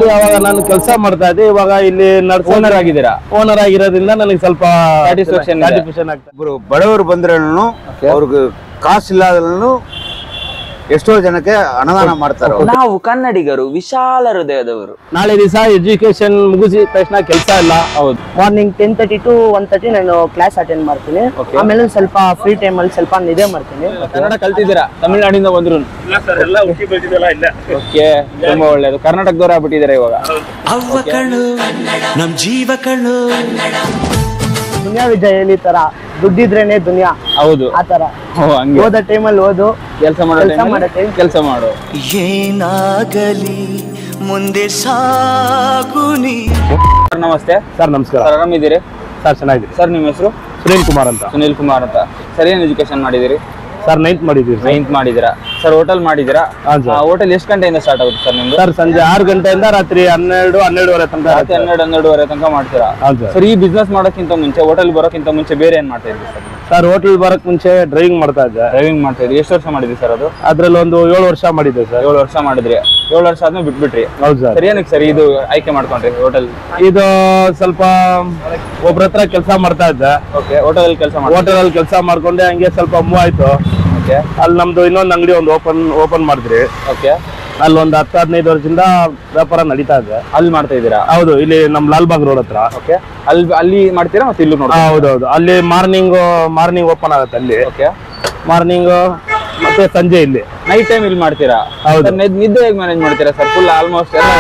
ಇಲ್ಲಿ ಅವಾಗ ನಾನು ಕೆಲಸ ಮಾಡ್ತಾ ಇದ್ದೆ, ಇವಾಗ ಇಲ್ಲಿ ಓನರ್ ಆಗಿದ್ದೀರಾ? ಓನರ್ ಆಗಿರೋದ್ರಿಂದ ನನಗೆ ಸ್ವಲ್ಪ ಸ್ಯಾಟಿಸ್ಫ್ಯಾಕ್ಷನ್ ಆಗ್ತದೆ. ಬಡವರು ಬಂದ್ರೂ ಅವ್ರಿಗೆ ಕಾಸು ಇಲ್ಲದಲ್ಲೂ ಎಷ್ಟೋ ಜನಕ್ಕೆ ಅನುದಾನ ಮಾಡ್ತಾರೆ. ನಾವು ಕನ್ನಡಿಗರು ವಿಶಾಲ ಹೃದಯದವರು. ನಾಳೆ ದಿವಸ ಎಜುಕೇಶನ್ ಮುಗಿಸಿದ ತಕ್ಷಣ ಕೆಲಸ ಇಲ್ಲ. ಹೌದು. ಮಾರ್ನಿಂಗ್ 10:30 to 1:30 ನಾನು ಕ್ಲಾಸ್ ಅಟೆಂಡ್ ಮಾಡ್ತೀನಿ. ಆಮೇಲೆ ಸ್ವಲ್ಪ ಫ್ರೀ ಟೈಮ್ ಅಲ್ಲಿ ಸ್ವಲ್ಪ ನಿದ್ದೆ ಮಾಡ್ತೀನಿ. ಕನ್ನಡ ಕಲ್ತಿದ್ದೀರಾ? ತಮಿಳ್ನಾಡಿಂದ ಬಂದ್ರು? ಓಕೆ, ತುಂಬಾ ಒಳ್ಳೇದು. ಕರ್ನಾಟಕದವ್ರು ಆಗ್ಬಿಟ್ಟಿದ್ದಾರೆ ಇವಾಗ. ನಮ್ ಜೀವಕಳು ದುನಿಯಾ ವಿಜಯ್ ಈ ತರ ದುಡ್ಡಿದ್ರೇನೆ ದುನಿಯಾ. ಹೌದು, ಆ ತರ ಓದೋ ಟೈಮಲ್ಲಿ ಓದು, ಕೆಲಸ ಮಾಡೋ ಕೆಲಸ ಮಾಡು. ಏನಾಗಲಿ ಮುಂದೆ ಸಾಗುನಿ. ನಮಸ್ತೆ ಸರ್. ನಮಸ್ಕಾರ. ಆರಾಮಿದ್ದೀರಿ ಸರ್? ಚೆನ್ನಾಗಿದ್ದೀರಿ ಸರ್. ನಿಮ್ಮ ಹೆಸರು? ಸುನೀಲ್ ಕುಮಾರ್ ಅಂತ. ಸುನೀಲ್ ಕುಮಾರ್ ಅಂತ. ಸರ್, ಏನ್ ಎಜುಕೇಶನ್ ಮಾಡಿದಿರಿ? ಸರ್ 9th ಮಾಡಿದ್ದೀವಿ. 9th ಮಾಡಿದಿರಾ ಸರ್? ಹೋಟೆಲ್ ಮಾಡಿದಿರಾ? ಹೋಟೆಲ್ ಎಷ್ಟು ಗಂಟೆಯಿಂದ ಸ್ಟಾರ್ಟ್ ಆಗುತ್ತೆ ಸರ್ ನಿಮ್ದು? ಸರ್ ಸಂಜೆ 6 ಗಂಟೆಯಿಂದ ರಾತ್ರಿ 12-12:30 ತನಕ. ರಾತ್ರಿ 12-12:30 ತನಕ ಮಾಡ್ತೀರಾ? ಸರ್, ಈ ಬಿಸ್ನೆಸ್ ಮಾಡೋಕ್ಕಿಂತ ಮುಂಚೆ, ಹೋಟೆಲ್ ಬರೋಕ್ಕಿಂತ ಮುಂಚೆ ಬೇರೆ ಏನ್ ಮಾಡ್ತಾ ಇದ್ರಿ ಸರ್? ಸರ್ ಹೋಟೆಲ್ ಬರಕ್ ಮುಂಚೆ ಡ್ರೈವಿಂಗ್ ಮಾಡ್ತಾ ಇದ್ದೆ. ಡ್ರೈವಿಂಗ್ ಮಾಡ್ತಾ ಇದ್ರಿ? ಎಷ್ಟು ವರ್ಷ ಮಾಡಿದ್ರಿ ಸರ್ ಅದು? ಅದ್ರಲ್ಲಿ ಒಂದು 7 ವರ್ಷ ಮಾಡಿದ್ದೆ ಸರ್. 7 ವರ್ಷ ಮಾಡಿದ್ರಿ. 7 ವರ್ಷ ಆದ್ಮೇಲೆ ಬಿಟ್ಬಿಟ್ರಿ? ಹೌದು ಸರ್. ಸರ್, ಏನಕ್ಕೆ ಸರ್ ಇದು ಆಯ್ಕೆ ಮಾಡ್ಕೊಂಡ್ರಿ ಹೋಟೆಲ್? ಇದು ಸ್ವಲ್ಪ ಒಬ್ರ ಹತ್ರ ಕೆಲಸ ಮಾಡ್ತಾ ಇದ್ದೆ. ಓಕೆ, ಹೋಟೆಲ್ ಅಲ್ಲಿ ಕೆಲಸ ಹೋಟೆಲ್ ಅಲ್ಲಿ ಕೆಲಸ ಮಾಡ್ಕೊಂಡೆ, ಹಂಗೆ ಸ್ವಲ್ಪ ಮೂವ್ ಆಯ್ತು. ಓಕೆ. ಅಲ್ಲಿ ನಮ್ದು ಇನ್ನೊಂದು ಅಂಗಡಿ ಒಂದು ಓಪನ್ ಮಾಡಿದ್ರಿ. ಓಕೆ. ಅಲ್ಲಿ ಒಂದು 10-15 ವರ್ಷದಿಂದ ವ್ಯಾಪಾರ ನಡೀತಾ ಇದೆ. ಅಲ್ಲಿ ಮಾಡ್ತಾ ಇದ್ದೀರಾ? ಹೌದು, ಇಲ್ಲಿ ನಮ್ ಲಾಲ್ಬಾಗ್ ರೋಡ್ ಹತ್ರ. ಓಕೆ. ಅಲ್ಲಿ ಮಾಡ್ತೀರಾ ಮತ್ತೆ ಇಲ್ಲೂ ನೋಡಿ? ಹೌದೌದು, ಅಲ್ಲಿ ಮಾರ್ನಿಂಗ್ ಓಪನ್ ಆಗುತ್ತೆ ಅಲ್ಲಿ. ಓಕೆ. ಮಾರ್ನಿಂಗ್ ಮತ್ತೆ ಸಂಜೆ ಇಲ್ಲಿ. ನೈಟ್ ಟೈಮ್ ಇಲ್ಲಿ ಮಾಡ್ತೀರಾ? ಹೌದು. ನಿದ್ದೆ ಹೇಗೆ ಮ್ಯಾನೇಜ್ ಮಾಡ್ತೀರಾ ಸರ್? ಫುಲ್ ಆಲ್ಮೋಸ್ಟ್ ಎಲ್ಲ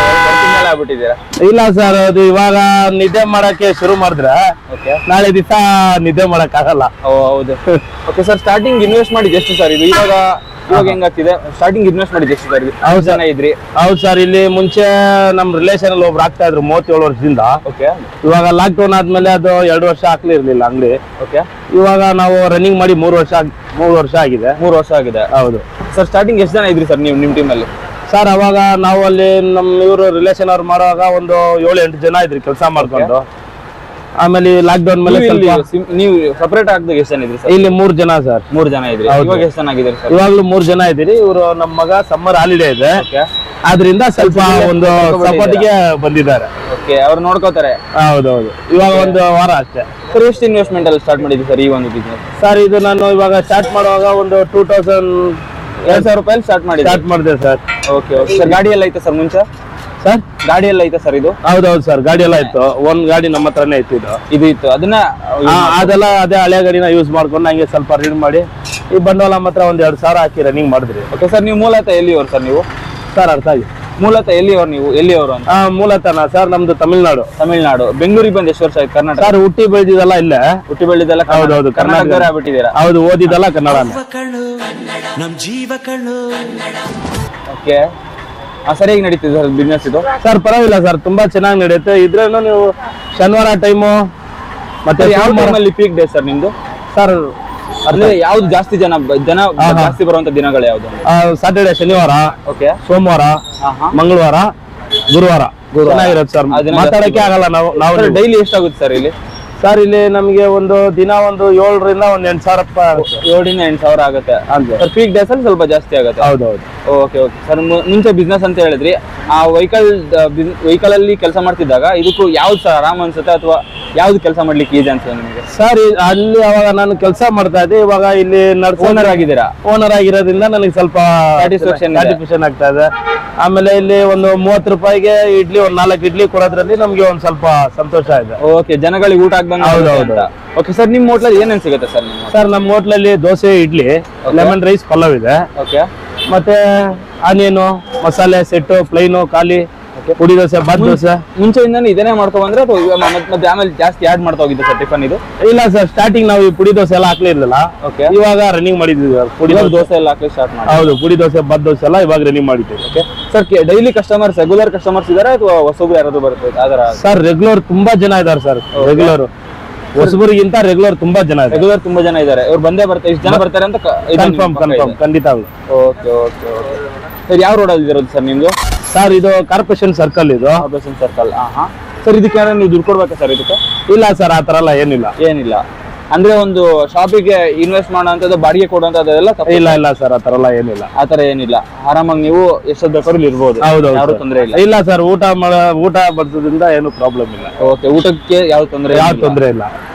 ಆಗ್ಬಿಟ್ಟಿದ್ದೀರಾ? ಇಲ್ಲ ಸರ್, ಅದು ಇವಾಗ ನಿದ್ದೆ ಮಾಡಕ್ಕೆ ಶುರು ಮಾಡಿದ್ರೆ ನಾಳೆ ದಿವಸ ನಿದ್ದೆ ಮಾಡಕ್ ಆಗಲ್ಲ. ಹೌದು. ಓಕೆ ಸರ್, ಸ್ಟಾರ್ಟಿಂಗ್ ಇನ್ವೆಸ್ಟ್ ಮಾಡಿದ್ದು ಎಷ್ಟು ಸರ್ ಇದು? ಇವಾಗ ಹೆಂಗಾಗ್ತಿದೆ? ಸ್ಟಾರ್ಟಿಂಗ್ ಇನ್ವೆಸ್ಟ್ ಮಾಡಿದ್ದು ಎಷ್ಟು ಸರ್? ಹೌದು ಜನ ಇದ್ರಿ? ಹೌದು ಸರ್. ಇಲ್ಲಿ ಮುಂಚೆ ನಮ್ ರಿಲೇಷನ್ ಅಲ್ಲಿ ಒಬ್ರು ಆಗ್ತಾ ಇದ್ರು 37 ವರ್ಷದಿಂದ. ಓಕೆ. ಇವಾಗ ಲಾಕ್ ಡೌನ್ ಆದ್ಮೇಲೆ ಅದು 2 ವರ್ಷ ಹಾಕ್ಲಿರ್ಲಿಲ್ಲ ಅಂಗಡಿ. ಓಕೆ. ಇವಾಗ ನಾವು ರನ್ನಿಂಗ್ ಮಾಡಿ 3 ವರ್ಷ ಆಗಿದೆ. 3 ವರ್ಷ ಆಗಿದೆ. ಹೌದು ಸರ್. ಸ್ಟಾರ್ಟಿಂಗ್ ಎಷ್ಟು ಜನ ಇದ್ರಿ ಸರ್ ನೀವು ನಿಮ್ ಟೀಮ್ ಅಲ್ಲಿ? ಸರ್ ಅವಾಗ ನಾವು ಅಲ್ಲಿ ಇವರು ರಿಲೇಷನ್ ಅವ್ರು ಮಾಡುವಾಗ ಒಂದು 7-8 ಜನ ಇದ್ರಿ ಕೆಲಸ ಮಾಡ್ಕೊಂಡು. ಆಮೇಲೆ ಲಾಕ್ ಡೌನ್ ಮೇಲೆ ನೀವು ಸಪರೇಟ್ ಆಗದಾಗ ಎಷ್ಟು ಜನ ಇದ್ರಿ ಸರ್? ಇಲ್ಲಿ 3 ಜನ ಸರ್. 3 ಜನ ಇದ್ರಿ. ಇವಾಗ ಎಷ್ಟು ಜನ ಆಗಿದ್ರಿ ಸರ್? ಇವಾಗ್ಲೂ 3 ಜನ ಇದ್ದೀರಿ. ಇವರು ನಮ್ಮ ಮಗ ಸಮ್ಮರ್ ಹಾಲಿಡೇ ಇದೆ, ಆದ್ರಿಂದ ಸ್ವಲ್ಪ ಒಂದು ಸಪೋರ್ಟ್ಗೆ ಬಂದಿದ್ದಾರೆ. ಓಕೆ, ಅವ್ರು ನೋಡ್ಕೋತಾರೆ. ಹೌದೌದು, ಇವಾಗ ಒಂದು ವಾರ ಅಷ್ಟೇ. ಸರ್, ಎಷ್ಟು ಇನ್ವೆಸ್ಟ್ಮೆಂಟ್ ಅಲ್ಲಿ ಸ್ಟಾರ್ಟ್ ಮಾಡಿದ್ರಿ ಸರ್ ಈ ಒಂದು ಬಿಸ್ನೆಸ್? ಸರ್ ಇದು ನಾನು ಇವಾಗ ಸ್ಟಾರ್ಟ್ ಮಾಡುವಾಗ ಒಂದು 2,000 ರೂಪಾಯಿ ಸ್ಟಾರ್ಟ್ ಮಾಡಿದೆ ಸರ್. ಓಕೆ. ಸರ್, ಗಾಡಿ ಎಲ್ಲ ಐತೆ ಸರ್ ಮುಂಚೆ? ಸರ್ ಗಾಡಿ ಎಲ್ಲ ಐತೆ ಸರ್ ಇದು? ಹೌದೌದು ಸರ್, ಗಾಡಿ ಎಲ್ಲ ಇತ್ತು. ಒಂದ್ ಗಾಡಿ ನಮ್ಮ ಹತ್ರನೇ ಇತ್ತು. ಇದು ಇತ್ತು ಅದನ್ನ ಅದೇ ಹಳೆ ಗಾಡಿನ ಯೂಸ್ ಮಾಡ್ಕೊಂಡು ಹಂಗೆ ಸ್ವಲ್ಪ ರೀಡ್ ಮಾಡಿ ಈ ಬಂಡವಾಳ ನಮ್ಮ ಹತ್ರ ಒಂದ್ 2,000 ಹಾಕಿ ರನ್ನಿಂಗ್ ಮಾಡಿದ್ರಿ. ಓಕೆ ಸರ್, ನೀವು ಮೂಲತಃ ಎಲ್ಲಿಯವರು ಸರ್ ನೀವು? ಸರ್ ಅರ್ಥ ಆಗಿ ಮೂಲತಃ ಎಲ್ಲಿಯವರು ನೀವು? ಎಲ್ಲಿಯವರು ಅಂತ? ಮೂಲತಃ ಸರ್ ನಮ್ದು ತಮಿಳ್ನಾಡು. ಬೆಂಗಳೂರಿಗೆ ಬಂದು ಎಷ್ಟು ವರ್ಷ ಆಯ್ತು? ಕರ್ನಾಟಕ ಸರ್ ಹುಟ್ಟಿ ಬೆಳೆದಿದ್ದಲ್ಲ ಇಲ್ಲೇ. ಹುಟ್ಟಿ ಬೆಳೆದಿದ್ದಲ್ಲ? ಹೌದೌದು, ಕರ್ನಾಟಕದವರೇ ಆಗ್ಬಿಟ್ಟಿದ್ದೀರಾ? ಹೌದು, ಓದಿದ್ದಲ್ಲ ಕನ್ನಡ. ನಮ್ ಜೀವಕಳು. ಓಕೆ. ಸರಿಯಾಗಿ ನಡೀತಿದೆ ಸರ್ ಬಿಸ್ನೆಸ್ ಇದು? ಸರ್ ಪರವಾಗಿಲ್ಲ ಸರ್, ತುಂಬಾ ಚೆನ್ನಾಗಿ ನಡೆಯುತ್ತೆ. ಇದ್ರೇನು ನೀವು ಶನಿವಾರ ಟೈಮು ಮತ್ತೆ ಯಾವ ಟೈಮಲ್ಲಿ ಪೀಕ್ ಡೇ ಸರ್ ನಿಮ್ದು? ಸರ್ ಅಂದ್ರೆ ಯಾವ್ದು ಜಾಸ್ತಿ ಜನ ಜಾಸ್ತಿ ಬರುವಂತ ದಿನಗಳು ಯಾವ್ದು? ಸಾಟರ್ಡೆ, ಶನಿವಾರ, ಓಕೆ, ಸೋಮವಾರ, ಮಂಗಳವಾರ, ಗುರುವಾರ ಚೆನ್ನಾಗಿರುತ್ತೆ ಸರ್. ಮಾತಾಡಕ್ಕೆ ಆಗಲ್ಲ ನಾವು. ಡೈಲಿ ಎಷ್ಟಾಗುತ್ತೆ ಸರ್ ಇಲ್ಲಿ? ಸರ್ ಇಲ್ಲಿ ನಮಗೆ ಒಂದು ದಿನ ಒಂದು 7ರಿಂದ 8,000 ರೂಪಾಯಿ. 7ರಿಂದ 8,000 ಆಗುತ್ತೆ ಸರ್. ಪೀಕ್ ಡೇಸ್ ಅಲ್ಲಿ ಸ್ವಲ್ಪ ಜಾಸ್ತಿ ಆಗುತ್ತೆ. ಹೌದೌದು. Okay okay sir. ಮುಂಚೆ ಬಿಸ್ನೆಸ್ ಅಂತ ಹೇಳಿದ್ರಿ, ಆ ವೆಹಿಕಲ್ ಅಲ್ಲಿ ಕೆಲಸ ಮಾಡ್ತಿದ್ದಾಗ ಇದಕ್ಕೂ ಯಾವ್ದು ಸರ್ ಆರಾಮ್ ಅನ್ಸುತ್ತೆ ಅಥವಾ ಯಾವ್ದು ಕೆಲಸ ಮಾಡ್ಲಿಕ್ಕೆ ಈಜಿ ಅನ್ಸುತ್ತೆ ನಿಮಗೆ? ಸರ್ ಅಲ್ಲಿ ಅವಾಗ ನಾನು ಕೆಲಸ ಮಾಡ್ತಾ ಇದ್ದೆ, ಇವಾಗ ಇಲ್ಲಿ ಓನರ್ ಆಗಿದ್ದೀರಾ? ಓನರ್ ಆಗಿರೋದ್ರಿಂದ ನನಗೆ ಸ್ವಲ್ಪ ಸ್ಯಾಟಿಸ್ಫ್ಯಾಕ್ಷನ್ ಆಗ್ತಾ ಇದೆ. ಆಮೇಲೆ ಇಲ್ಲಿ ಒಂದು 30 ರೂಪಾಯಿಗೆ ಇಡ್ಲಿ, ಒಂದು 4 ಇಡ್ಲಿ ಕೊಡೋದ್ರಲ್ಲಿ ನಮ್ಗೆ ಒಂದ್ ಸ್ವಲ್ಪ ಸಂತೋಷ ಇದೆ. ಓಕೆ, ಜನಗಳಿಗೆ ಊಟ ಆಗ್ದಂಗೆ. ಹೌದೌದು. ಓಕೆ ಸರ್, ನಿಮ್ ಹೋಟ್ಲಲ್ಲಿ ಏನೇನ್ ಸಿಗುತ್ತೆ ಸರ್? ಸರ್ ನಮ್ಮ ಹೋಟ್ಲಲ್ಲಿ ದೋಸೆ, ಇಡ್ಲಿ, ಲೆಮನ್ ರೈಸ್, ಪಲಾವ್ ಇದೆ. ಓಕೆ. ಮತ್ತೆ ಆನಿಯನು, ಮಸಾಲೆ ಸೆಟ್ಟು, ಪ್ಲೈನು, ಖಾಲಿ, ಪುಡಿ ದೋಸೆ, ಬಾತ್ ದೋಸೆ. ಮುಂಚೆಯಿಂದಾನು ಇದನ್ನೇ ಮಾಡ್ಕೊ ಬಂದ್ರೆ ಅಥವಾ ಮತ್ತೆ ಆಮೇಲೆ ಜಾಸ್ತಿ ಆಡ್ ಮಾಡ್ತಾ ಹೋಗಿದ್ದೆ ಸರ್ ಟಿಫನ್ ಇದು? ಇಲ್ಲ ಸರ್, ಸ್ಟಾರ್ಟಿಂಗ್ ನಾವು ಈ ಪುಡಿ ದೋಸೆ ಎಲ್ಲ ಹಾಕ್ಲಿರ್ಲಿಲ್ಲ. ಓಕೆ. ಇವಾಗ ರನ್ನಿಂಗ್ ಮಾಡಿದ್ವಿ ಪುಡಿ ದೋಸೆ ಎಲ್ಲ ಹಾಕಿ ಸ್ಟಾರ್ಟ್ ಮಾಡಿ. ಹೌದು, ಪುಡಿ ದೋಸೆ, ಬಾತ್ ದೋಸೆ ಎಲ್ಲ ಇವಾಗ ರನ್ನಿಂಗ್ ಮಾಡಿದ್ವಿ. Okay sir, daily customers, regular customers ಇದಾರೆ ಅಥವಾ ಹೊಸಬ್ರು ಯಾರಾದ್ರು ಬರುತ್ತೆ ಅದರ? ಸರ್ ರೆಗ್ಯುಲರ್ ತುಂಬಾ ಜನ ಇದಾರೆ ಸರ್. ರೆಗ್ಯುಲರ್ ಹೊಸಬರಿಗಿಂತ ರೆಗ್ಯುಲರ್ ತುಂಬಾ ಜನ ಇದ್ದಾರೆ. ರೆಗ್ಯುಲರ್ ತುಂಬಾ ಜನ ಇದ್ದಾರೆ. ಇವ್ರು ಬಂದೇ ಬರ್ತಾರೆ, ಇಷ್ಟು ಜನ ಬರ್ತಾರೆ ಅಂತ ಕನ್ಫರ್ಮ್ ಖಂಡಿತ. Okay okay okay sir. ಯಾವ ರೋಡ್ ಅಲ್ಲಿ ಇರೋದು ಸರ್ ನಿಮ್ದು? ಸರ್ ಇದು ಕಾರ್ಪೊರೇಷನ್ ಸರ್ಕಲ್. ಇದು ಕಾರ್ಪೊರೇಷನ್ ಸರ್ಕಲ್. ಸರ್ ಇದಕ್ಕೆ ನೀವು ದುಡ್ಡು ಕೊಡ್ಬೇಕಾ ಸರ್ ಇದಕ್ಕೆ? ಇಲ್ಲ ಸರ್, ಆ ತರ ಎಲ್ಲ ಏನಿಲ್ಲ. ಏನಿಲ್ಲ. ಅಂದ್ರೆ ಒಂದು ಶಾಪಿಗೆ ಇನ್ವೆಸ್ಟ್ ಮಾಡೋಂಥದ್ದು ಬಾಡಿಗೆ ಕೊಡುವಂತದ್ದೆಲ್ಲ ಇಲ್ಲ ಸರ್ ಆ ತರ ಎಲ್ಲ ಏನಿಲ್ಲ. ಆತರ ಏನಿಲ್ಲ, ಆರಾಮಾಗಿ ನೀವು ಎಷ್ಟೊತ್ತು ಬೇಕಾದ್ರೂ ಇಲ್ಲಿ ಇರ್ಬೋದು. ಹೌದು, ಯಾರು ತೊಂದರೆ ಇಲ್ಲ. ಇಲ್ಲ ಸರ್, ಊಟ ಬಡಿಸೋದ್ರಿಂದ ಏನು ಪ್ರಾಬ್ಲಮ್ ಇಲ್ಲ. ಓಕೆ, ಊಟಕ್ಕೆ ಯಾವ ತೊಂದರೆ ಇಲ್ಲ.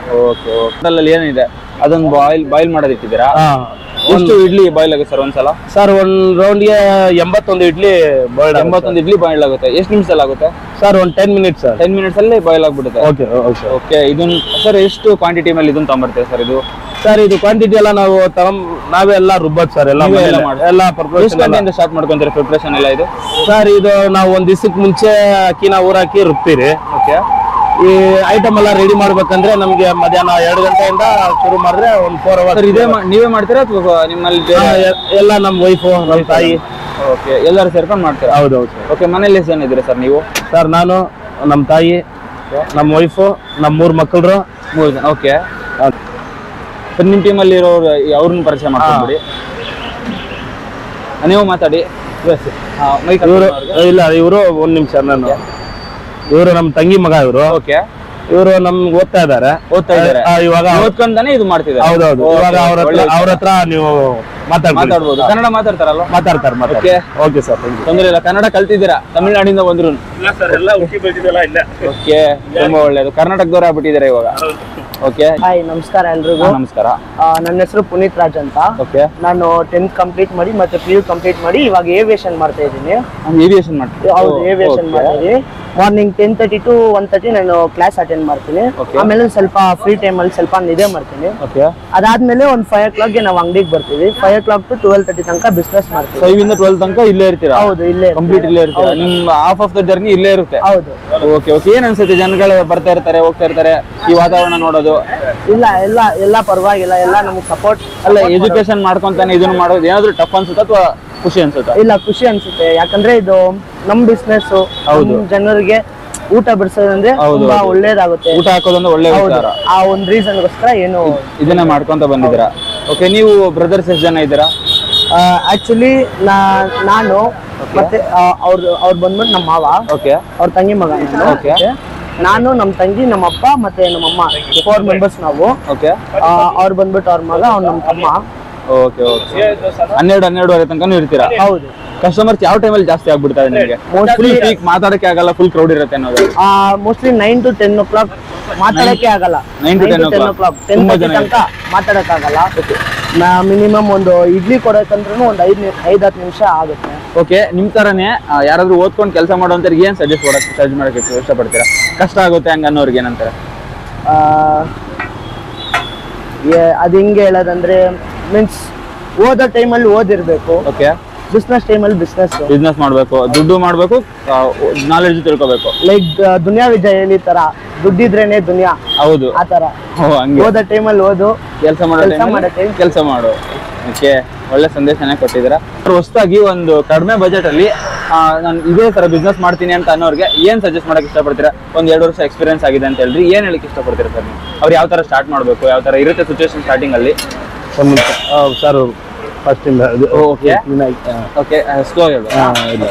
ಓಕೆ, ಹೋಟೆಲಲ್ಲಿ ಏನಿದೆ ಅದೊಂದು ಬಾಯ್ಲ್ ಮಾಡೋದಿಟ್ಟಿದ್ದೀರಾ? ಎಷ್ಟು ಇಡ್ಲಿ ಬಾಯ್ಲ್ ಆಗುತ್ತೆ ಸರ್ ಒಂದ್ಸಲ? ಸರ್ ಒಂದ್ ರೌಂಡ್ಗೆ 81 ಇಡ್ಲಿ ಬಾಯ್ಲ್. 81 ಇಡ್ಲಿ ಬಾಯ್ಲ್ ಆಗುತ್ತೆ. ಎಷ್ಟು ನಿಮಿಷದಲ್ಲಿ ಆಗುತ್ತೆ ಸರ್? ಒಂದು 10 ಮಿನಿಟ್ಸ್ ಸರ್. 10 ಮಿನಿಟ್ಸ್ ಅಲ್ಲಿ ಬಾಯ್ಲ್ ಆಗ್ಬಿಡುತ್ತೆ. ಓಕೆ. ಇದನ್ನ ಸರ್ ಎಷ್ಟು ಕ್ವಾಂಟಿಟಿ ಮೇಲೆ ಇದನ್ನ ತಗೊಂಡ್ಬರ್ತೀವಿ ಸರ್? ಇದು ಸರ್ ಇದು ಕ್ವಾಂಟಿಟಿ ಎಲ್ಲ ನಾವು ನಾವೇ ಎಲ್ಲ ರುಬ್ಬತ್ ಸರ್. ಎಲ್ಲ ಸ್ಟಾರ್ಟ್ ಮಾಡ್ಕೊಂತೀರಿ ಪ್ರಿಪರೇಷನ್ ಎಲ್ಲ ಇದು? ಸರ್ ಇದು ನಾವು ಒಂದ್ ದಿವಸಕ್ಕೆ ಮುಂಚೆ ಅಕ್ಕಿನ ಊರಾಕಿ ರುಬ್ತೀರಿ. ಓಕೆ. ಈ ಐಟಮ್ ಎಲ್ಲ ರೆಡಿ ಮಾಡ್ಬೇಕಂದ್ರೆ ನಮ್ಗೆ ಮಧ್ಯಾಹ್ನ 2 ಗಂಟೆಯಿಂದ ಶುರು ಮಾಡಿದ್ರೆ ಒಂದು 4 ಅವರ್ಸ್. ಇದೇ ನೀವೇ ಮಾಡ್ತೀರಾ ಅಥವಾ ನಿಮ್ಮಲ್ಲಿ ಎಲ್ಲ ನಮ್ಮ ವೈಫು, ನಮ್ಮ ತಾಯಿ? ಓಕೆ, ಎಲ್ಲರೂ ಸೇರ್ಕೊಂಡು ಮಾಡ್ತೀರಾ? ಹೌದೌದು ಸರ್. ಓಕೆ, ಮನೇಲಿ ಎಷ್ಟು ಜನ ಇದ್ದೀರಾ ಸರ್ ನೀವು? ಸರ್ ನಾನು, ನಮ್ಮ ತಾಯಿ, ನಮ್ಮ ವೈಫು, ನಮ್ಮ 3 ಮಕ್ಕಳು. 3 ಜನ. ಓಕೆ. ನಿಮ್ಮ ಟೀಮಲ್ಲಿ ಇರೋರು ಅವ್ರನ್ನ ಪರಿಚಯ ಮಾಡ್ಕೊಂಡ್ಬಿಡಿ. ನೀವು ಮಾತಾಡಿ. ಇಲ್ಲ, ಇವರು 1 ನಿಮಿಷ. ಇವರು ನಮ್ಮ ತಂಗಿ ಮಗ ಇವರು. ಓಕೆ. ಇವರು ನಮ್ಗೆ ಓದ್ತಾ ಇದ್ದಾರೆ. ಇವಾಗ ಓದ್ಕೊಂಡಾನೆ ಇದು ಮಾಡ್ತಿದ್ದಾರೆ. ಹೌದೌದು. ಇವಾಗ ಅವ್ರ ಹತ್ರ ನೀವು ಮಾತಾಡ್ಬೋದು. ಕನ್ನಡ ಮಾತಾಡ್ತಾರಲ್ಲ? ಮಾತಾಡ್ತಾರೆ. ಓಕೆ ಸರ್, ತೊಂದರೆ ಇಲ್ಲ. ಕನ್ನಡ ಕಲ್ತಿದ್ದೀರಾ? ತಮಿಳ್ನಾಡಿಂದ ಬಂದ್ರು? ಓಕೆ, ತುಂಬಾ ಒಳ್ಳೇದು. ಕರ್ನಾಟಕದವ್ರು ಆಗ್ಬಿಟ್ಟಿದ್ದಾರೆ ಇವಾಗ. ಓಕೆ. ಹಾಯ್, ನಮಸ್ಕಾರ ಎಲ್ರಿಗೂ. ನಮಸ್ಕಾರ. ನನ್ನ ಹೆಸರು ಪುನೀತ್ ರಾಜ್ ಅಂತ. ಓಕೆ. ನಾನು 10th ಕಂಪ್ಲೀಟ್ ಮಾಡಿ ಮತ್ತೆ PU ಕಂಪ್ಲೀಟ್ ಮಾಡಿ ಇವಾಗ ಏವಿಯೇಷನ್ ಮಾಡ್ತಾ ಇದ್ದೀನಿ. ಏವಿಯೇಷನ್ ಮಾಡ್ತೀನಿ? ಹೌದು, ಏವಿಯೇಷನ್ ಮಾಡ್ತೀನಿ. ಮಾರ್ನಿಂಗ್ 10:30 to 1:30 ನಾನು ಕ್ಲಾಸ್ ಅಟೆಂಡ್ ಮಾಡ್ತೀನಿ. ಆಮೇಲೆ ಸ್ವಲ್ಪ ಫ್ರೀ ಟೈಮ್ ಅಲ್ಲಿ ಸ್ವಲ್ಪ ನಿದ್ದೆ ಮಾಡ್ತೀನಿ. ಅದಾದ್ಮೇಲೆ ಒಂದು 5 o'clock ನಾವು ಅಂಗಡಿಗೆ ಬರ್ತೀವಿ. 5 o'clock to 12:30 ತನಕ ಬಿಸ್ನೆಸ್ ಮಾಡ್ತೀವಿ. 5 ಇಂದ 12 ತನಕ ಇಲ್ಲೇ ಇರ್ತೀರಾ? ಹೌದು, ಇಲ್ಲೇ ಕಂಪ್ಲೀಟ್ ಇಲ್ಲೇ ಇರ್ತೀರಾ? ನಿಮ್ಮ ಹಾಫ್ ಆಫ್ ದ ಜರ್ನಿ ಇಲ್ಲೇ ಇರುತ್ತೆ? ಹೌದು. ಓಕೆ. ಏನ್ ಅನ್ಸುತ್ತೆ ಜನಗಳು ಬರ್ತಾ ಇರ್ತಾರೆ, ಹೋಗ್ತಾ ಇರ್ತಾರೆ, ಈ ವಾತಾವರಣ ನೋಡೋದು? ಇಲ್ಲ ಪರವಾಗಿಲ್ಲ, ಎಲ್ಲ ನಮ್ಗೆ ಸಪೋರ್ಟ್. ಅಲ್ಲ, ಎಜುಕೇಶನ್ ಮಾಡ್ಕೊಂತಾನೆ ಇದನ್ನ ಮಾಡೋದು ಏನಾದ್ರು ಟಫ್ ಅನ್ಸುತ್ತಾ ಅಥವಾ ಖುಷಿ ಅನ್ಸುತ್ತಾ? ಇಲ್ಲ, ಖುಷಿ ಅನ್ಸುತ್ತೆ. ಯಾಕಂದ್ರೆ ಇದು ನಮ್ ಬಿಸ್ನೆಸ್. ಜನರಿಗೆ ಊಟ ಬಿಡಿಸೋದಂದ್ರೆ ತುಂಬಾ ಒಳ್ಳೇದಾಗುತ್ತೆ. ಊಟ ಹಾಕೋದಂದ್ರೆ ಒಳ್ಳೆ ವಿಚಾರ. ಆ ಒಂದ್ ರೀಸನ್ಗೋಸ್ಕರ ಏನು ಇದನ್ನ ಮಾಡ್ಕೊಂತ ಬಂದಿದ್ದೀರಾ? ಓಕೆ. ನೀವು ಬ್ರದರ್ಸ್ ಎಷ್ಟು ಜನ ಇದ್ದೀರಾ? ಆಕ್ಚುಲಿ ನಾನು ಮತ್ತೆ ಅವ್ರು ಬಂದ್ಬಿಟ್ಟು ನಮ್ಮ ಮಾವ. ಓಕೆ. ಅವ್ರ ತಂಗಿ ಮಗ. ಓಕೆ. ನಾನು, ನಮ್ಮ ತಂಗಿ, ನಮ್ಮ ಅಪ್ಪ ಮತ್ತೆ ನಮ್ಮಮ್ಮ 4 ಮೆಂಬರ್ಸ್ ನಾವು. ಓಕೆ. ಅವ್ರು ಬಂದ್ಬಿಟ್ಟು ಅವ್ರ ಮಗ, ಅವ್ರು ನಮ್ಮ ತಮ್ಮ. ಓಕೆ. 12-12:30 ತನಕ ಇರ್ತೀರಾ? ಹೌದು. ಕಸ್ಟಮರ್ಸ್ ಯಾವ ಟೈಮಲ್ಲಿ ಜಾಸ್ತಿ ಆಗ್ಬಿಡ್ತಾರೆ ನಿಮಗೆ? ಮೋಸ್ಟ್ಲಿ ಮಾತಾಡಕ್ಕೆ ಆಗಲ್ಲ, ಫುಲ್ ಕ್ರೌಡ್ ಇರುತ್ತೆ ಅನ್ನೋದು? ಮೋಸ್ಟ್ಲಿ 9 to 10 o'clock ಮಾತಾಡಕ್ಕೆ ಆಗಲ್ಲ. 9 to 10 o'clock 10:30 ತನಕ ಮಾತಾಡಕ್ ಆಗಲ್ಲ. ಮಿನಿಮಮ್ ಒಂದು ಇಡ್ಲಿ ಕೊಡಕ್ಕಂದ್ರೂ ಒಂದು 5-10 ನಿಮಿಷ ಆಗುತ್ತೆ. ಓಕೆ. ನಿಮ್ ತರನೇ ಯಾರಾದ್ರೂ ಓದ್ಕೊಂಡು ಕೆಲಸ ಮಾಡೋಂಥವ್ರಿಗೆ ಏನ್ ಸಜೆಸ್ಟ್ ಮಾಡಕ್ಕೆ ಇಷ್ಟಪಡ್ತೀರಾ? ಕಷ್ಟ ಆಗುತ್ತೆ ಹಂಗ ಅನ್ನೋರ್ಗೆ ಏನಂತಾರೆ? ಅದು ಹಿಂಗೆ ಹೇಳೋದಂದ್ರೆ ಮೀನ್ಸ್ ಓದೋ ಟೈಮಲ್ಲಿ ಓದಿರ್ಬೇಕು. ಓಕೆ. ಬಿಸ್ನೆಸ್ ಟೈಮಲ್ಲಿ ಬಿಸ್ನೆಸ್ ಮಾಡ್ಬೇಕು, ದುಡ್ಡು ಮಾಡ್ಬೇಕು, ನಾಲೆಡ್ಜ್ ತಿಳ್ಕೊಬೇಕು. ಲೈಕ್ ದುನಿಯಾ ವಿಜಯ್ ತರ ದುಡ್ಡಿದ್ರೇನೆ ದುನಿಯಾ. ಹೌದು, ಆ ತರ. ಓದೋ ಟೈಮಲ್ಲಿ ಓದು, ಕೆಲಸ ಮಾಡು. ಓಕೆ, ಒಳ್ಳೆ ಸಂದೇಶನೇ ಕೊಟ್ಟಿದ್ದೀರಾ. ಹೊಸದಾಗಿ ಒಂದು ಕಡಿಮೆ ಬಜೆಟ್ ಅಲ್ಲಿ ನಾನು ಇದೇ ತರ ಬಿಸ್ನೆಸ್ ಮಾಡ್ತೀನಿ ಅಂತ ಅನ್ನೋರಿಗೆ ಏನ್ ಸಜೆಸ್ಟ್ ಮಾಡಕ್ ಇಷ್ಟಪಡ್ತೀರಾ? ಒಂದ್ 2 ವರ್ಷ ಎಕ್ಸ್ಪೀರಿಯನ್ಸ್ ಆಗಿದೆ ಅಂತ ಹೇಳ್ರಿ, ಏನ್ ಹೇಳಕ್ ಇಷ್ಟಪಡ್ತೀರಾ ಸರ್ ನೀವು? ಅವ್ರು ಯಾವ ತರ ಸ್ಟಾರ್ಟ್ ಮಾಡ್ಬೇಕು, ಯಾವ ತರ ಇರುತ್ತೆ ಸಿಚುವೇಶನ್ ಸ್ಟಾರ್ಟಿಂಗ್ ಅಲ್ಲಿ? ಸರ್ ಫಸ್ಟ್ ಇಂದ. ಓಕೆ, ಸ್ಲೋ ಹೇಳು.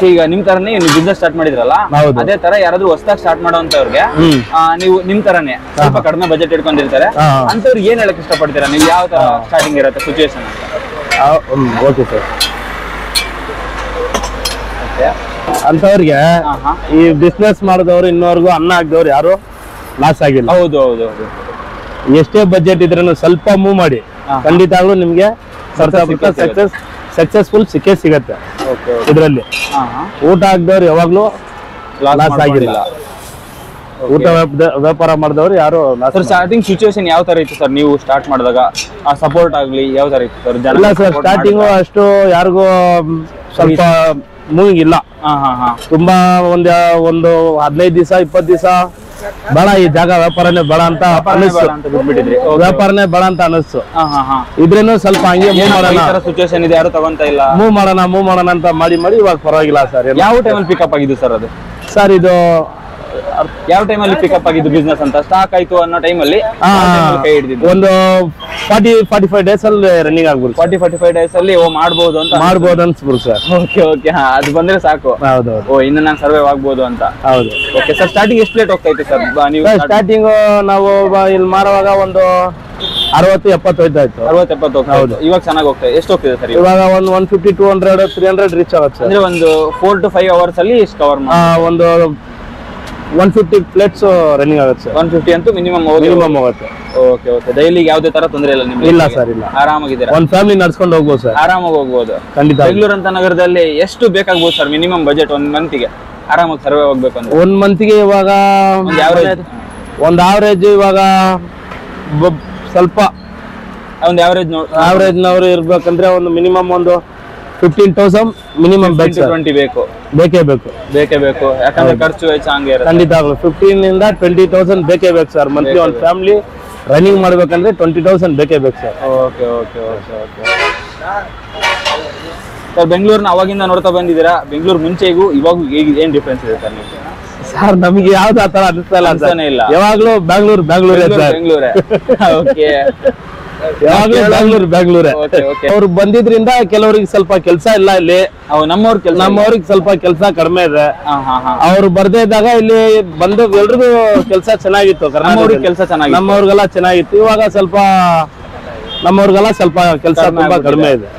ಈಗ ನಿಮ್ ತರನೇ ನೀವು ಬಿಸ್ನೆಸ್ ಸ್ಟಾರ್ಟ್ ಮಾಡಿದ್ರಲ್ಲ, ಅದೇ ತರ ಯಾರಾದ್ರೂ ಹೊಸದಾಗಿ ಸ್ಟಾರ್ಟ್ ಮಾಡೋಂತವ್ರಿಗೆ ನೀವು ನಿಮ್ ತರನೇ ಸ್ವಲ್ಪ ಕಡಿಮೆ ಬಜೆಟ್ ಇಟ್ಕೊಂಡಿರ್ತಾರೆ ಅಂತವ್ರಿಗೆ ಏನ್ ಹೇಳಕ್ ಇಷ್ಟಪಡ್ತೀರಾ? ನೀವು ಯಾವ ತರ ಸ್ಟಾರ್ಟಿಂಗ್ ಇರುತ್ತೆ ಸಿಚುವೇಶನ್? Okay sir. ಅಂತವ್ರಿಗೆ ಈ ಬಿಸ್ನೆಸ್ ಮಾಡಿದವ್ರು ಇನ್ನೋರ್ಗು ಅನ್ನ ಹಾಕಿದವ್ರು ಯಾರು ಲಾಸ್ ಆಗಿಲ್ಲ. ಹೌದು. ಎಷ್ಟೇ ಬಜೆಟ್ ಇದ್ರೂ ಸ್ವಲ್ಪ ಮೂವ್ ಮಾಡಿ, ಖಂಡಿತವಾಗ್ಲೂ ನಿಮ್ಗೆ ಸಕ್ಸಸ್ಫುಲ್ ಸಿಗತ್ತೆ. ಇದ್ರಲ್ಲಿ ಊಟ ಹಾಕಿದವ್ರು ಯಾವಾಗ್ಲೂ ಲಾಸ್ ಆಗಿಲ್ಲ. ಊಟ ವ್ಯಾಪಾರ ಮಾಡಿದವ್ರು ಯಾರು ಸ್ಟಾರ್ಟಿಂಗ್ ಸಿಚುವೇಶನ್ ಯಾವ ತರ ಇತ್ತು ಸರ್ ನೀವು ಸ್ಟಾರ್ಟ್ ಮಾಡಿದಾಗ? ಸಪೋರ್ಟ್ ಆಗ್ಲಿ ಯಾವ ತರ ಇತ್ತು ಸರ್? ಇಲ್ಲ ಸರ್, ಸ್ಟಾರ್ಟಿಂಗು ಅಷ್ಟು ಯಾರಿಗೂ ಸ್ವಲ್ಪ ಮೂವಿಂಗ್ ಇಲ್ಲ. ತುಂಬಾ ಒಂದು 15 ದಿವಸ 20 ದಿವಸ ಬೇಡ, ಈ ಜಾಗ ವ್ಯಾಪಾರನೇ ಬೇಡ ಅಂತ ಬಿಟ್ಬಿಟ್ಟಿದ್ರಿ. ವ್ಯಾಪಾರನೇ ಬೇಡ ಅಂತ ಅನಿಸ್ತು. ಇದ್ರೇನು ಸ್ವಲ್ಪ ಹಂಗೆ ಸಿಚುವೇಶನ್ ಇದೆ, ಯಾರು ತಗೊಂತ ಇಲ್ಲ, ಮೂವ್ ಮಾಡೋಣ ಅಂತ ಮಾಡಿ ಇವಾಗ ಪರವಾಗಿಲ್ಲ ಸರ್. ಯಾವ ಟೈಮಲ್ಲಿ ಪಿಕಪ್ ಆಗಿದ್ದು ಸರ್ ಅದು? ಸರ್ ಇದು ಯಾವ ಟೈಮಲ್ಲಿ ಪಿಕಪ್ ಆಗಿದ್ದು ಬಿಸ್ನೆಸ್ ಅಂತ? ಸ್ಟಾಕ್ ಆಯ್ತು ಅನ್ನೋ ಟೈಮಲ್ಲಿ ಕೈ ಹಿಡಿದಿದ್ದು ಒಂದು 40-45 ಡೇಸ್ ಅಲ್ಲಿ ರನ್ನಿಂಗ್ ಆಗ್ಬಿಡ್ತು. 40-45 ಡೇಸ್ ಅಲ್ಲಿ ಮಾಡ್ಬೋದು ಅನ್ಸ್ಬಿಡ್ತು ಸರ್. ಓಕೆ, ಅದು ಬಂದ್ರೆ ಸಾಕು. ಹೌದು. ಇನ್ನು ನಾನು ಸರ್ವೈವ್ ಆಗ್ಬೋದು ಅಂತ. ಹೌದು. ಓಕೆ ಸರ್, ಸ್ಟಾರ್ಟಿಂಗ್ ಎಷ್ಟು ಲೇಟ್ ಹೋಗ್ತಾ ಇತ್ತು ಸರ್ ನೀವು? ಸ್ಟಾರ್ಟಿಂಗ್ ನಾವು ಇಲ್ಲಿ ಮಾರುವಾಗ ಒಂದು 60-70 ಹೋಯ್ತಾ ಇತ್ತು. 60-70 ಹೌದು. ಇವಾಗ ಚೆನ್ನಾಗಿ ಹೋಗ್ತದೆ. ಎಷ್ಟು ಹೋಗ್ತಿದೆ ಸರ್ ಇವಾಗ ಒಂದು 150, 200, 300 ರೀಚ್ ಆಗುತ್ತೆ. ಅಂದ್ರೆ ಒಂದು 4 to 5 hours ಅಲ್ಲಿ ಇಷ್ಟು ಕವರ್ ಒಂದು 150 ಪ್ಲೇಟ್ಸ್ ರನ್ನಿಂಗ್ ಆಗುತ್ತೆ ಸರ್. 150 ಅಂತೂ ಮಿನಿಮಮ್ ಹೋಗುತ್ತೆ. Okay okay. ಡೈಲಿ ಯಾವುದೇ ತರ ತೊಂದರೆ ಇಲ್ಲ ನಿಮ್ಗೆ? ಇಲ್ಲ ಸರ್, ಇಲ್ಲ. ಆರಾಮಾಗಿದ್ದೀರಾ? ಒಂದ್ ಫ್ಯಾಮಿಲಿ ನಡ್ಸ್ಕೊಂಡು ಹೋಗ್ಬೋದು ಸರ್. ಆರಾಮಾಗಿ ಹೋಗ್ಬೋದು. ಖಂಡಿತ. ಬೆಂಗಳೂರು ಅಂತ ನಗರದಲ್ಲಿ ಎಷ್ಟು ಬೇಕಾಗ್ಬೋದು ಸರ್ ಮಿನಿಮಮ್ ಬಜೆಟ್ ಒಂದ್ ಮಂತಿಗೆ ಆರಾಮಾಗಿ ಸರ್ವೆ ಹೋಗ್ಬೇಕು ಅಂದ್ರೆ? ಒಂದ್ ಮಂತ್ಗೆ ಇವಾಗ ಒಂದ್ ಆವರೇಜ್ ಇವಾಗ ಸ್ವಲ್ಪ ಒಂದು ಆವರೇಜ್ ನವರು ಇರ್ಬೇಕಂದ್ರೆ ಒಂದು ಮಿನಿಮಮ್ ಒಂದು 15,000 ಮಿನಿಮಮ್ 20 ಬೇಕು. ಬೇಕೇ ಬೇಕು. ಯಾಕಂದ್ರೆ ಖರ್ಚು ವೆಚ್ಚ ಹಂಗೆ ಇರುತ್ತೆ. ಖಂಡಿತ 15 ಇಂದ 20,000 ಬೇಕೇ ಬೇಕು ಸರ್. ಮಂತ್ಲಿ ಒಂದು ಫ್ಯಾಮಿಲಿ ರನ್ನಿಂಗ್ ಮಾಡ್ಬೇಕಂದ್ರೆ 20,000 ಬೇಕೇ ಬೇಕು sir. Okay okay okay okay sir, ಬೆಂಗಳೂರಿನ ಅವಾಗಿಂದ ನೋಡ್ತಾ ಬಂದಿದ್ದೀರಾ. ಬೆಂಗಳೂರು ಮುಂಚೆಗೂ ಇವಾಗೂ ಏನ್ ಡಿಫ್ರೆನ್ಸ್ ಇದೆ ಸರ್ ನಿಮಗೆ? ಸರ್ ನಮಗೆ ಯಾವ್ದು ಆತರ ಅನಿಸ್ತಾ ಇಲ್ಲ. ಯಾವಾಗ್ಲೂ ಬ್ಯಾಂಗ್ಳೂರೇ. ಓಕೆ, ಯಾವಾಗ್ಲೂ ಬ್ಯಾಂಗ್ಳೂರೇ. ಅವ್ರು ಬಂದಿದ್ರಿಂದ ಕೆಲವರಿಗೆ ಸ್ವಲ್ಪ ಕೆಲಸ ಇಲ್ಲ ಇಲ್ಲಿ. ನಮ್ಮವ್ರಿಗೆ ಸ್ವಲ್ಪ ಕೆಲಸ ಕಡಿಮೆ ಇದೆ. ಅವ್ರು ಬರ್ದೇ ಇದ್ದಾಗ ಇಲ್ಲಿ ಬಂದು ಎಲ್ರಿಗೂ ಕೆಲಸ ಚೆನ್ನಾಗಿತ್ತು. ನಮ್ಮವ್ರಿಗೆಲ್ಲ ಚೆನ್ನಾಗಿತ್ತು. ಇವಾಗ ಸ್ವಲ್ಪ ನಮ್ಮವ್ರಿಗೆಲ್ಲ ಸ್ವಲ್ಪ ಕೆಲಸ ತುಂಬಾ ಕಡಿಮೆ ಇದೆ.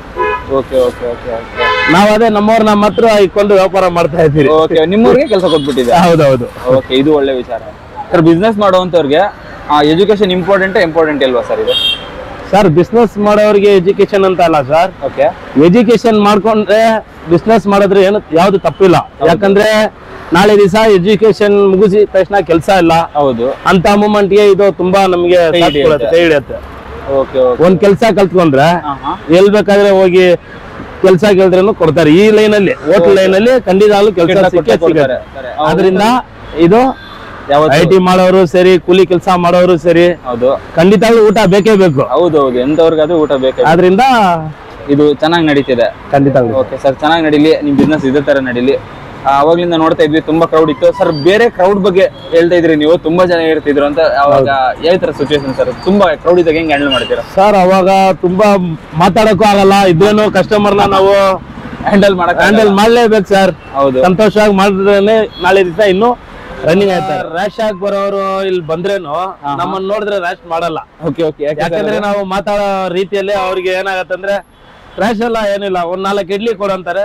ನಾವ್ ಅದೇ ನಮ್ಮವ್ರ ನಮ್ಮ ಹತ್ರ ಇಟ್ಕೊಂಡು ವ್ಯಾಪಾರ ಮಾಡ್ತಾ ಇದ್ದೀವಿ. ನಿಮ್ಮವ್ರಿಗೆ ಕೆಲಸ ಕೊಟ್ಬಿಟ್ಟಿದೆ. ಹೌದೌದು. ಓಕೆ, ಇದು ಒಳ್ಳೆ ವಿಚಾರ ಸರ್. ಬಿಸ್ನೆಸ್ ಮಾಡುವಂತವ್ರಿಗೆ ಎಜುಕೇಶನ್ ಇಂಪಾರ್ಟೆಂಟ್ ಅಲ್ವಾ ಸರ್ ಇದು? ಸರ್, ಬಿಸ್ನೆಸ್ ಮಾಡೋರಿಗೆ ಎಜುಕೇಶನ್ ಅಂತ ಅಲ್ಲ ಸರ್. ಓಕೆ, ಎಜುಕೇಶನ್ ಮಾಡ್ಕೊಂಡ್ರೆ ಬಿಸ್ನೆಸ್ ಮಾಡಿದ್ರೆ ಏನು ಯಾವ್ದು ತಪ್ಪಿಲ್ಲ. ಯಾಕಂದ್ರೆ ನಾಳೆ ದಿವಸ ಎಜುಕೇಶನ್ ಮುಗಿಸಿದ ತಕ್ಷಣ ಕೆಲಸ ಇಲ್ಲ. ಹೌದು. ಅಂತ ಮೂಮೆಂಟ್ಗೆ ಇದು ತುಂಬಾ ನಮ್ಗೆ ಕೈ ಹಿಡಿಯುತ್ತೆ. ಒಂದ್ ಕೆಲ್ಸ ಕಲ್ತ್ಕೊಂಡ್ರೆ ಎಲ್ ಬೇಕಾದ್ರೆ ಹೋಗಿ ಕೆಲ್ಸ ಕೇಳಿದ್ರೂ ಕೊಡ್ತಾರೆ. ಈ ಲೈನ್ ಅಲ್ಲಿ ಹೋಟೆಲ್ ಲೈನ್ ಅಲ್ಲಿ ಖಂಡಿತ ಕೆಲಸ ಸಿಗುತ್ತೆ. ಅದರಿಂದ ಇದು IT ಮಾಡೋರು ಸರಿ, ಕೂಲಿ ಕೆಲಸ ಮಾಡೋರು ಸರಿ, ಹೌದು, ಖಂಡಿತ ಊಟ ಬೇಕೇ ಬೇಕು. ಹೌದೌದು, ಎಂತವ್ರಿಗಾದ್ರೂ ಊಟ ಬೇಕು. ಆದ್ರಿಂದ ಇದು ಚೆನ್ನಾಗಿ ನಡೀತಿದೆ. ಖಂಡಿತ. ಓಕೆ ಸರ್, ಚೆನ್ನಾಗಿ ನಡೀಲಿ, ನಿಮ್ ಬಿಸ್ನೆಸ್ ಇದೇ ತರ ನಡೀಲಿ. ಅವಾಗ್ಲಿಂದ ನೋಡ್ತಾ ಇದ್ವಿ, ತುಂಬಾ ಕ್ರೌಡ್ ಇತ್ತು ಸರ್. ಬೇರೆ ಕ್ರೌಡ್ ಬಗ್ಗೆ ಹೇಳ್ತಾ ಇದ್ರಿ ನೀವು, ತುಂಬಾ ಜನ ಇರ್ತಿದ್ರು ಅಂತ. ಅವಾಗ ಯಾವ ತರ ಸಿಚುವೇಶನ್ ಸರ್? ತುಂಬಾ ಕ್ರೌಡ್ ಇದ್ದಾಗ ಹೆಂಗ್ ಹ್ಯಾಂಡಲ್ ಮಾಡ್ತೀರಾ ಸರ್? ಅವಾಗ ತುಂಬಾ ಮಾತಾಡಕ್ಕೂ ಆಗಲ್ಲ. ಇದೇನು ಕಸ್ಟಮರ್ನ ನಾವು ಹ್ಯಾಂಡಲ್ ಮಾಡ್ಲೇಬೇಕು ಸರ್. ಹೌದು, ಸಂತೋಷವಾಗಿ ಮಾಡಿದ್ರೇನೆ ನಾಳೆ ದಿವಸ ಇನ್ನು ರನ್ನಿಂಗ್ ಆಯ್ತಾರೆ. ರ್ಯಾಶ್ ಆಗಿ ಬರೋರು ಇಲ್ಲಿ ಬಂದ್ರೇನು ನಮ್ಮನ್ನ ನೋಡಿದ್ರೆ ರ್ಯಾಶ್ ಮಾಡಲ್ಲ. ಯಾಕಂದ್ರೆ ನಾವು ಮಾತಾಡೋ ರೀತಿಯಲ್ಲಿ ಅವ್ರಿಗೆ ಏನಾಗತ್ತಂದ್ರೆ ರ್ಯಾಶ್ ಎಲ್ಲ ಏನಿಲ್ಲ, ಒಂದ್ 4 ಇಡ್ಲಿ ಕೊಡಂತಾರೆ,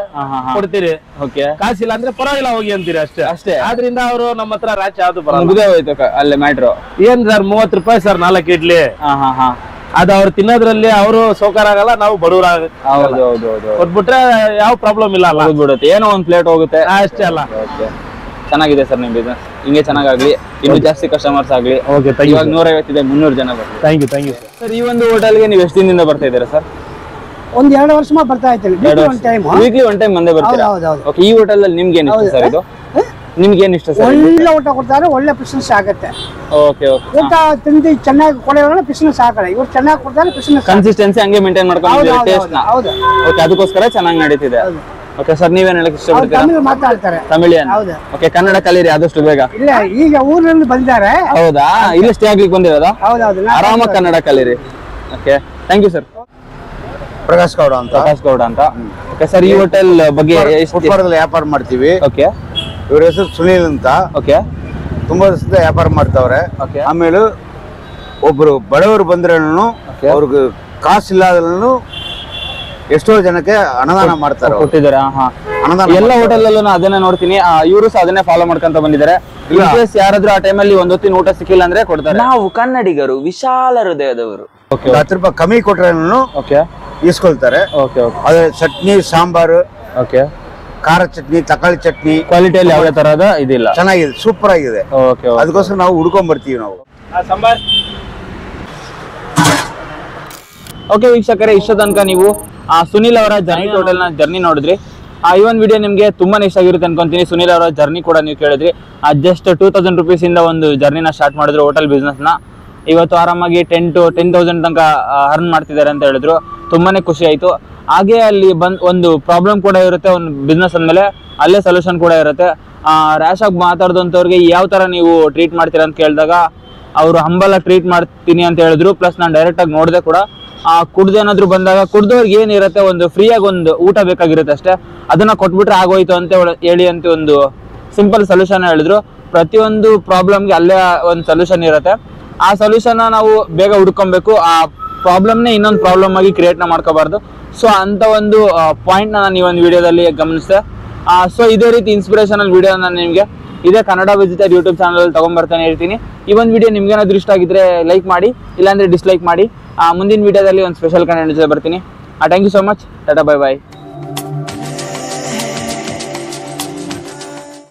ಕೊಡ್ತೀರಿ. ಕಾಸಿಲ್ಲ ಅಂದ್ರೆ ಪರವಾಗಿಲ್ಲ ಹೋಗಿ ಅಂತೀರಿ ಅಷ್ಟೇ. ಆದ್ರಿಂದ ಅವರು ನಮ್ಮ ಹತ್ರ ರ್ಯಾಶ್ ಯಾವ್ದು ಬರೋದು ಅಲ್ಲೇ ಮ್ಯಾಟ್ರು ಏನ್ ಸರ್, 30 ರೂಪಾಯಿ ಸರ್ 4 ಇಡ್ಲಿ. ಅದು ಅವ್ರು ತಿನ್ನೋದ್ರಲ್ಲಿ ಅವರು ಸೌಕರ್ಯ ಆಗಲ್ಲ, ನಾವು ಬಡವರಾಗ ಕೊಟ್ಬಿಟ್ರೆ ಯಾವ ಪ್ರಾಬ್ಲಮ್ ಇಲ್ಲ ಅಲ್ಲ. ಹೋಗ್ಬಿಡುತ್ತೆ, ಏನೋ ಒಂದ್ ಪ್ಲೇಟ್ ಹೋಗುತ್ತೆ ಅಷ್ಟೇ ಅಲ್ಲ. ಚೆನ್ನಾಗಿದೆ ಸರ್ ನಿಮ್ ಬಿಸ್ನೆಸ್, ಹಿಂಗೆ ಚೆನ್ನಾಗಾಗ್ಲಿ, ಇನ್ನೂ ಜಾಸ್ತಿ ಕಸ್ಟಮರ್ಸ್ ಆಗ್ಲಿ. ಇವಾಗ 150 ಇದೆ, 300 ಜನ ಬರ್ತಾರೆ. Thank you sir. ಈ ಒಂದು ಹೋಟೆಲ್ಗೆ ನೀವು ಎಷ್ಟು ದಿನದಿಂದ ಬರ್ತಾ ಇದ್ದೀರಾ ಸರ್? ಒಂದ್ 2 ವರ್ಷ ಬರ್ತಾ ಇದ್ದೀನಿ. ವೀಕ್ಲಿ ಒನ್ ಟೈಮ್ ಬಂದೇ ಬರ್ತೀರಾ? ಓಕೆ. ಈ ಹೋಟೆಲ್ ಅಲ್ಲಿ ನಿಮ್ಗೆ ಏನ್ ಇಷ್ಟ ಸರ್? ಇದು ನಿಮ್ಗೆ ಏನ್ ಇಷ್ಟ ಸರ್? ಒಳ್ಳೆ ಊಟ ಕೊಡ್ತಾರೆ, ಒಳ್ಳೆ ಬಿಸಿನೆಸ್ ಆಗುತ್ತೆ. Okay okay. ಊಟ ತಿಂದು ಚೆನ್ನಾಗಿ ಕೊಡೋಣ, ಬಿಸಿನೆಸ್ ಆಗಲ್ಲ. ಇವ್ರು ಚೆನ್ನಾಗಿ ಕೊಡ್ತಾರೆ, ಬಿಸಿನೆಸ್ ಕನ್ಸಿಸ್ಟೆನ್ಸಿ ಹಂಗೆ ಮೇಂಟೈನ್ ಮಾಡ್ಕೊಂಡಿದ್ದೀರಾ ಟೇಸ್ಟ್ ನ? ಹೌದು. ಓಕೆ, ಅದಕ್ಕೋಸ್ಕರ ಚೆನ್ನಾಗಿ ನಡೀತಿದೆ. ಓಕೆ ಸರ್, ನೀವೇನ್ ಹೇಳಕ್ ಇಷ್ಟಪಡ್ತೀರಾ? ತಮಿಳು ಮಾತಾಡ್ತಾರೆ. ತಮಿಳಿಯನ್? ಓಕೆ. ಕನ್ನಡ ಕಲೀರಿ ಆದಷ್ಟು ಬೇಗ. ಇಲ್ಲ, ಈಗ ಊರಿನಿಂದ ಬಂದಿದ್ದಾರೆ. ಹೌದಾ? ಇಲ್ಲಿ ಸ್ಟೇ ಆಗ್ಲಿಕ್ಕೆ ಬಂದಿರೋದಾ? ಹೌದೌದು, ಆರಾಮಾಗಿ ಕನ್ನಡ ಕಲೀರಿ. Okay, thank you sir. Prakash Gowda ಅಂತ. ಓಕೆ ಸರ್, ಈ ಹೋಟೆಲ್ ಬಗ್ಗೆ ಫುಟ್ಪಾರದಲ್ಲಿ ವ್ಯಾಪಾರ ಮಾಡ್ತೀವಿ. ಓಕೆ. ಇವ್ರ ಹೆಸರು ಸುನೀಲ್ ಅಂತ. ಓಕೆ. ತುಂಬಾ ದಿವಸದ ವ್ಯಾಪಾರ ಮಾಡ್ತಾವ್ರೆ. ಆಮೇಲೆ ಒಬ್ರು ಬಡವರು ಬಂದ್ರೇನು ಅವ್ರಿಗೆ ಕಾಸಿಲ್ಲದನ್ನು ಎಷ್ಟೋ ಜನಕ್ಕೆ ಅನುದಾನ ಮಾಡ್ತಾರೆ, ಕೊಟ್ಟಿದ್ದಾರೆ. ಎಲ್ಲ ಹೋಟೆಲ್ ಅಲ್ಲೂ ಅದನ್ನೇ ನೋಡ್ತೀನಿ, ಇವರು ಸಹ ಅದನ್ನೇ ಫಾಲೋ ಮಾಡ್ಕೊಂತ ಬಂದಿದ್ದಾರೆ. ಯಾರಾದ್ರೂ ಆ ಟೈಮಲ್ಲಿ ಒಂದ್ ಹೊತ್ತಿನ ಊಟ ಸಿಕ್ಕಿಲ್ಲ ಅಂದ್ರೆ ಕೊಡ್ತಾರೆ. ನಾವು ಕನ್ನಡಿಗರು ವಿಶಾಲ ಹೃದಯದವರು. 10 ರೂಪಾಯಿ ಕಮ್ಮಿ ಕೊಟ್ರೇನು ಇಸ್ಕೊಳ್ತಾರೆ. ಅದೇ ಚಟ್ನಿ, ಸಾಂಬಾರು, ಖಾರ ಚಟ್ನಿ, ತಕಾಳಿ ಚಟ್ನಿ ಕ್ವಾಲಿಟಿಯಲ್ಲಿ ಯಾವುದೇ ತರಹದ ಇದಿಲ್ಲ, ಚೆನ್ನಾಗಿದೆ, ಸೂಪರ್ ಆಗಿದೆ. ಅದಕ್ಕೋಸ್ಕರ ನಾವು ಹುಡ್ಕೊಂಡ್ ಬರ್ತೀವಿ ನಾವು. ಓಕೆ ವೀಕ್ಷಕರೇ, ಇಷ್ಟ ತನಕ ನೀವು ಸುನಿಲ್ ಅವರ ಜರ್ನಿ ಹೋಟೆಲ್ ನ ಜರ್ನಿ ನೋಡಿದ್ರಿ. ಈ ಒಂದು ವಿಡಿಯೋ ನಿಮ್ಗೆ ತುಂಬಾನೇ ಇಷ್ಟ ಆಗಿರುತ್ತೆ ಅನ್ಕೊಂತೀನಿ. ಸುನಿಲ್ ಅವರ ಜರ್ನಿ ಕೂಡ ನೀವು ಕೇಳಿದ್ರಿ. ಜಸ್ಟ್ 2000 rupees ಇಂದ ಒಂದು ಜರ್ನಿನ ಸ್ಟಾರ್ಟ್ ಮಾಡಿದ್ರು ಹೋಟೆಲ್ ಬಿಸ್ನೆಸ್ ನ. ಇವತ್ತು ಆರಾಮಾಗಿ 10 to 10,000 ತನಕ ಅರ್ನ್ ಮಾಡ್ತಿದ್ದಾರೆ ಅಂತ ಹೇಳಿದ್ರು. ತುಂಬಾನೇ ಖುಷಿ ಆಯ್ತು. ಹಾಗೆ ಅಲ್ಲಿ ಒಂದು ಪ್ರಾಬ್ಲಮ್ ಕೂಡ ಇರುತ್ತೆ ಒಂದು ಬಿಸ್ನೆಸ್ ಅಂದ್ಮೇಲೆ, ಅಲ್ಲೇ ಸೊಲ್ಯೂಷನ್ ಕೂಡ ಇರುತ್ತೆ. ರ್ಯಾಶ್ ಆಗಿ ಮಾತಾಡಿದಂಥವ್ರಿಗೆ ಯಾವ ತರ ನೀವು ಟ್ರೀಟ್ ಮಾಡ್ತೀರಾ ಅಂತ ಕೇಳಿದಾಗ ಅವರು ಹಂಬಲ್ ಆಗಿ ಟ್ರೀಟ್ ಮಾಡ್ತೀನಿ ಅಂತ ಹೇಳಿದ್ರು. ಪ್ಲಸ್ ನಾನು ಡೈರೆಕ್ಟ್ ಆಗಿ ನೋಡಿದೆ ಕೂಡ. ಕುಡ್ದೇನಾದ್ರು ಬಂದಾಗ ಕುಡ್ದವ್ರಿಗೆ ಏನಿರುತ್ತೆ, ಒಂದು ಫ್ರೀಯಾಗಿ ಒಂದು ಊಟ ಬೇಕಾಗಿರುತ್ತೆ ಅಷ್ಟೇ, ಅದನ್ನ ಕೊಟ್ಬಿಟ್ರೆ ಆಗೋಯ್ತು ಅಂತ ಹೇಳಿ ಅಂತ ಒಂದು ಸಿಂಪಲ್ ಸೊಲ್ಯೂಷನ್ ಹೇಳಿದ್ರು. ಪ್ರತಿಯೊಂದು ಪ್ರಾಬ್ಲಮ್ಗೆ ಅಲ್ಲೇ ಒಂದು ಸೊಲ್ಯೂಷನ್ ಇರುತ್ತೆ. ಆ ಸೊಲ್ಯೂಷನ್ ನಾವು ಬೇಗ ಹುಡ್ಕೊಬೇಕು, ಆ ಪ್ರಾಬ್ಲಮ್ನೇ ಇನ್ನೊಂದು ಪ್ರಾಬ್ಲಮ್ ಆಗಿ ಕ್ರಿಯೇಟ್ ಮಾಡ್ಕೋಬಾರ್ದು. ಸೊ ಅಂತ ಒಂದು ಪಾಯಿಂಟ್ ನಾನು ಈ ಒಂದು ವಿಡಿಯೋದಲ್ಲಿ ಗಮನಿಸಿದೆ. ಸೊ ಇದೇ ರೀತಿ ಇನ್ಸ್ಪಿರೇಷನಲ್ ವಿಡಿಯೋ ನಾನು ನಿಮಗೆ ಇದೇ ಕನ್ನಡ ವಿಜಿಟರ್ ಯೂಟ್ಯೂಬ್ ಚಾನಲ್ ತಗೊಂಡ್ಬರ್ತಾನೆ ಇರ್ತೀನಿ. ಈ ಒಂದು ವಿಡಿಯೋ ನಿಮ್ಗೆ ಏನಾದರೂ ಇಷ್ಟ ಆಗಿದ್ರೆ ಲೈಕ್ ಮಾಡಿ, ಇಲ್ಲಾಂದ್ರೆ ಡಿಸ್ಲೈಕ್ ಮಾಡಿ. ಮುಂದಿನ ವಿಡಿಯೋದಲ್ಲಿ ಒಂದು ಸ್ಪೆಷಲ್ ಕಂಟೆಂಟ್ ಜೊತೆ ಬರ್ತೀನಿ. Thank you so much. ಟಾಟಾ, ಬೈ ಬಾಯ್.